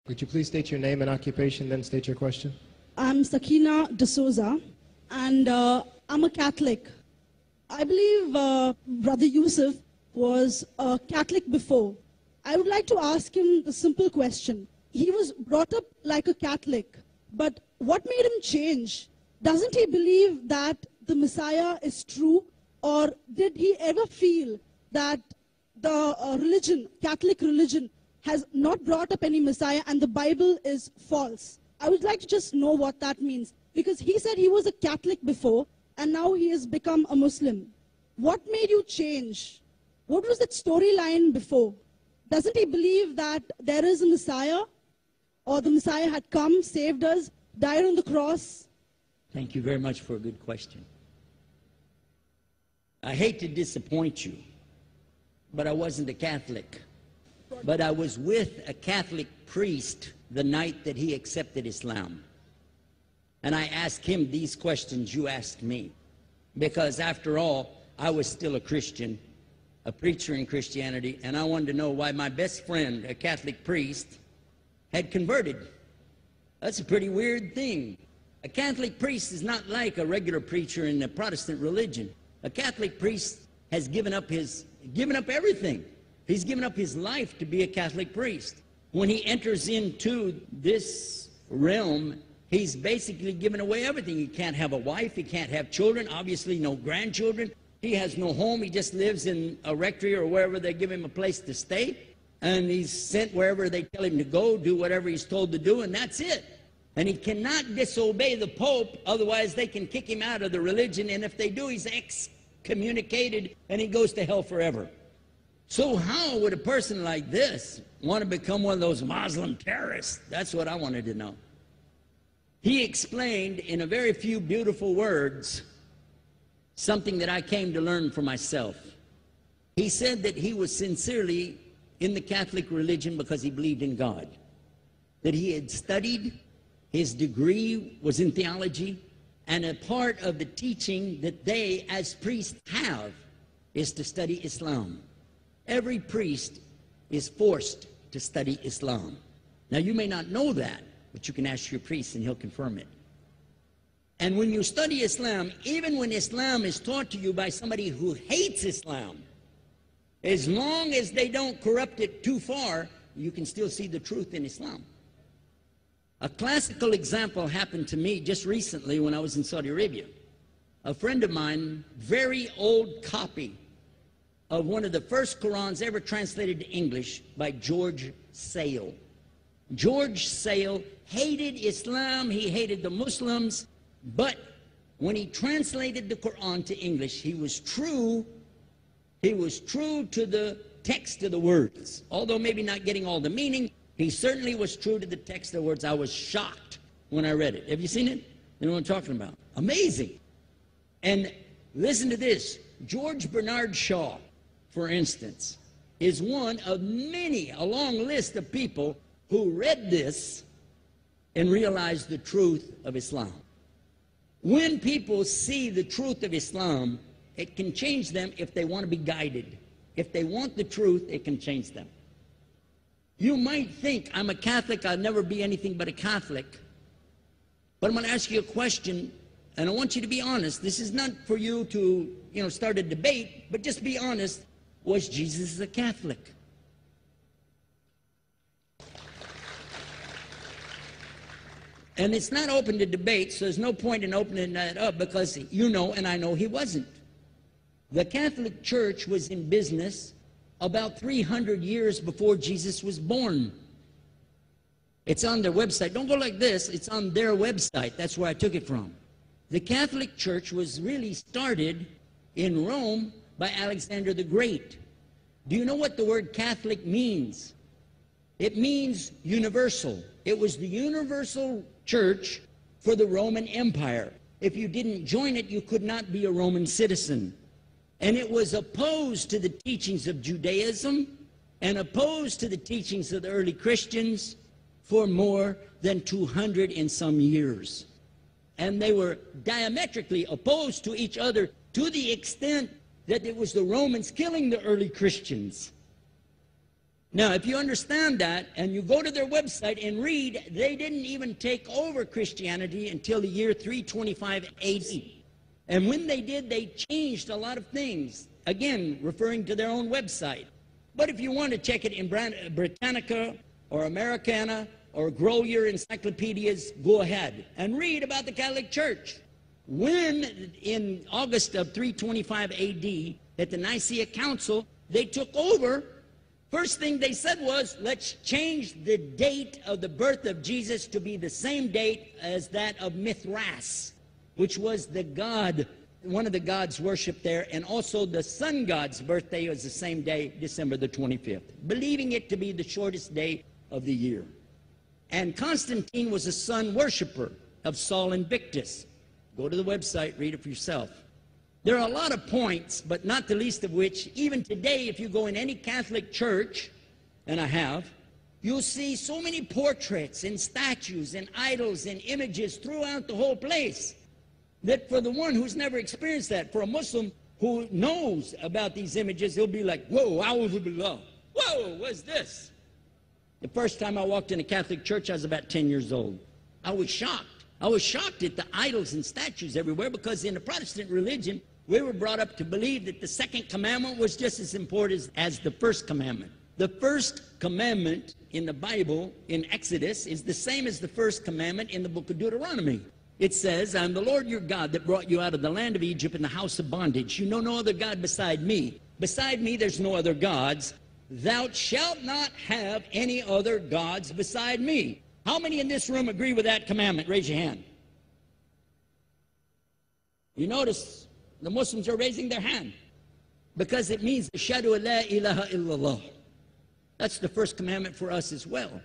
Would you please state your name and occupation, then state your question? I'm Sakina D'Souza, and I'm a Catholic. I believe Brother Yusuf was a Catholic before. I would like to ask him the simple question. He was brought up like a Catholic, but what made him change? Doesn't he believe that the Messiah is true, or did he ever feel that the religion, Catholic religion, has not brought up any Messiah and the Bible is false? I would like to just know what that means, because he said he was a Catholic before and now he has become a Muslim. What made you change? What was that storyline before? Doesn't he believe that there is a Messiah, or the Messiah had come, saved us, died on the cross? Thank you very much for a good question. I hate to disappoint you, but I wasn't a Catholic. But I was with a Catholic priest the night that he accepted Islam. And I asked him these questions you asked me. Because after all, I was still a Christian, a preacher in Christianity, and I wanted to know why my best friend, a Catholic priest, had converted. That's a pretty weird thing. A Catholic priest is not like a regular preacher in the Protestant religion. A Catholic priest has given up everything. He's given up his life to be a Catholic priest. When he enters into this realm, he's basically given away everything. He can't have a wife, he can't have children, obviously no grandchildren. He has no home, he just lives in a rectory or wherever they give him a place to stay. And he's sent wherever they tell him to go, do whatever he's told to do, and that's it. And he cannot disobey the Pope, otherwise they can kick him out of the religion, and if they do, he's excommunicated and he goes to hell forever. So how would a person like this want to become one of those Muslim terrorists? That's what I wanted to know. He explained in a very few beautiful words something that I came to learn for myself. He said that he was sincerely in the Catholic religion because he believed in God, that he had studied, his degree was in theology, and a part of the teaching that they as priests have is to study Islam. Every priest is forced to study Islam. Now, you may not know that, but you can ask your priest and he'll confirm it. And when you study Islam, even when Islam is taught to you by somebody who hates Islam, as long as they don't corrupt it too far, you can still see the truth in Islam. A classical example happened to me just recently when I was in Saudi Arabia. A friend of mine, very old copy of one of the first Qurans ever translated to English by George Sale. George Sale hated Islam, he hated the Muslims, but when he translated the Quran to English, he was true to the text of the words. Although maybe not getting all the meaning, he certainly was true to the text of the words. I was shocked when I read it. Have you seen it? You know what I'm talking about? Amazing. And listen to this. George Bernard Shaw, for instance, is one of many, a long list of people who read this and realized the truth of Islam. When people see the truth of Islam, it can change them if they want to be guided. If they want the truth, it can change them. You might think, I'm a Catholic, I'll never be anything but a Catholic. But I'm going to ask you a question, and I want you to be honest. This is not for you to, start a debate, but just be honest. Was Jesus a Catholic? And it's not open to debate, so there's no point in opening that up, because you know and I know he wasn't. The Catholic Church was in business about 300 years before Jesus was born. It's on their website. Don't go like this. It's on their website. That's where I took it from. The Catholic Church was really started in Rome by Alexander the Great. Do you know what the word Catholic means? It means universal. It was the universal church for the Roman Empire. If you didn't join it, you could not be a Roman citizen. And it was opposed to the teachings of Judaism and opposed to the teachings of the early Christians for more than 200 and some years. And they were diametrically opposed to each other to the extent that it was the Romans killing the early Christians. Now, if you understand that, and you go to their website and read, they didn't even take over Christianity until the year 325 AD. And when they did, they changed a lot of things, again, referring to their own website. But if you want to check it in Britannica or Americana or grow your encyclopedias, go ahead and read about the Catholic Church. When, in August of 325 AD, at the Nicaea Council, they took over, first thing they said was, let's change the date of the birth of Jesus to be the same date as that of Mithras, which was the god, one of the gods worshipped there, and also the sun god's birthday was the same day, December the 25th, believing it to be the shortest day of the year. And Constantine was a sun worshiper of Saul Invictus. Go to the website, read it for yourself. There are a lot of points, but not the least of which, even today, if you go in any Catholic church, and I have, you'll see so many portraits and statues and idols and images throughout the whole place, that for the one who's never experienced that, for a Muslim who knows about these images, he'll be like, whoa, a'udhu billah. Whoa, what's this? The first time I walked in a Catholic church, I was about 10 years old. I was shocked. I was shocked at the idols and statues everywhere, because in the Protestant religion, we were brought up to believe that the second commandment was just as important as the first commandment. The first commandment in the Bible, in Exodus, is the same as the first commandment in the book of Deuteronomy. It says, I am the Lord your God that brought you out of the land of Egypt in the house of bondage. You know no other God beside me. Beside me there's no other gods. Thou shalt not have any other gods beside me. How many in this room agree with that commandment? Raise your hand. You notice the Muslims are raising their hand, because it means Ashhadu an la ilaha illallah. That's the first commandment for us as well.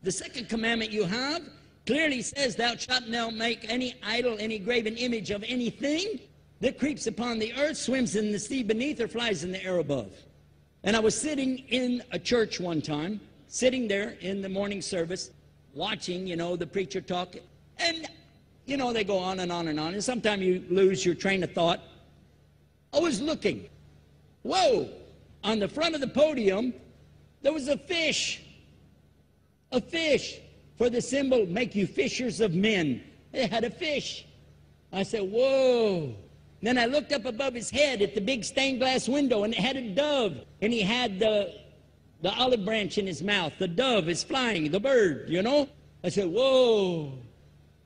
The second commandment you have clearly says, thou shalt not make any idol, any graven image of anything that creeps upon the earth, swims in the sea beneath, or flies in the air above. And I was sitting in a church one time, sitting there in the morning service, watching, the preacher talk, and, they go on and on and on, and sometimes you lose your train of thought. I was looking. Whoa! On the front of the podium, there was a fish. A fish. For the symbol, make you fishers of men. They had a fish. I said, whoa. Then I looked up above his head at the big stained glass window, and it had a dove, and he had the olive branch in his mouth. The dove is flying, the bird, I said, whoa.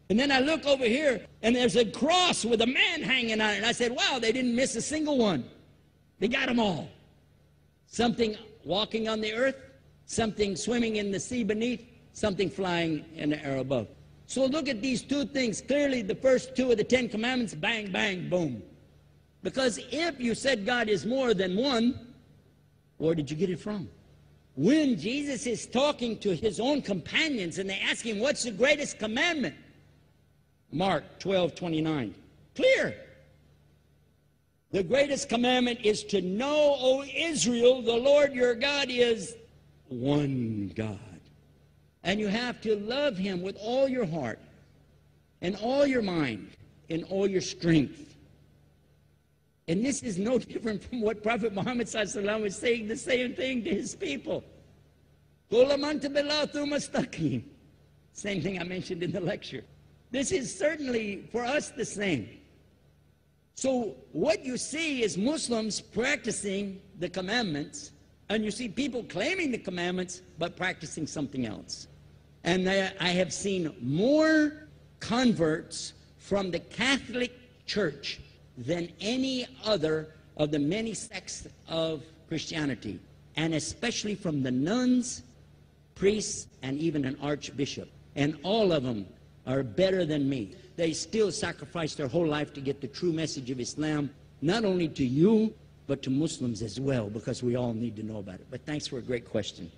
And then I look over here, and there's a cross with a man hanging on it. And I said, wow, they didn't miss a single one. They got them all. Something walking on the earth, something swimming in the sea beneath, something flying in the air above. So look at these two things. Clearly, the first two of the 10 commandments, bang, bang, boom. Because if you said God is more than one, where did you get it from? When Jesus is talking to his own companions and they ask him, what's the greatest commandment? Mark 12:29. Clear. The greatest commandment is to know, O Israel, the Lord your God is one God. And you have to love him with all your heart and all your mind and all your strength. And this is no different from what Prophet Muhammad ﷺ was saying, the same thing to his people. Same thing I mentioned in the lecture. This is certainly for us the same. So what you see is Muslims practicing the commandments, and you see people claiming the commandments but practicing something else. And I have seen more converts from the Catholic Church than any other of the many sects of Christianity, and especially from the nuns, priests, and even an archbishop. And all of them are better than me. They still sacrifice their whole life to get the true message of Islam, not only to you, but to Muslims as well, because we all need to know about it. But thanks for a great question.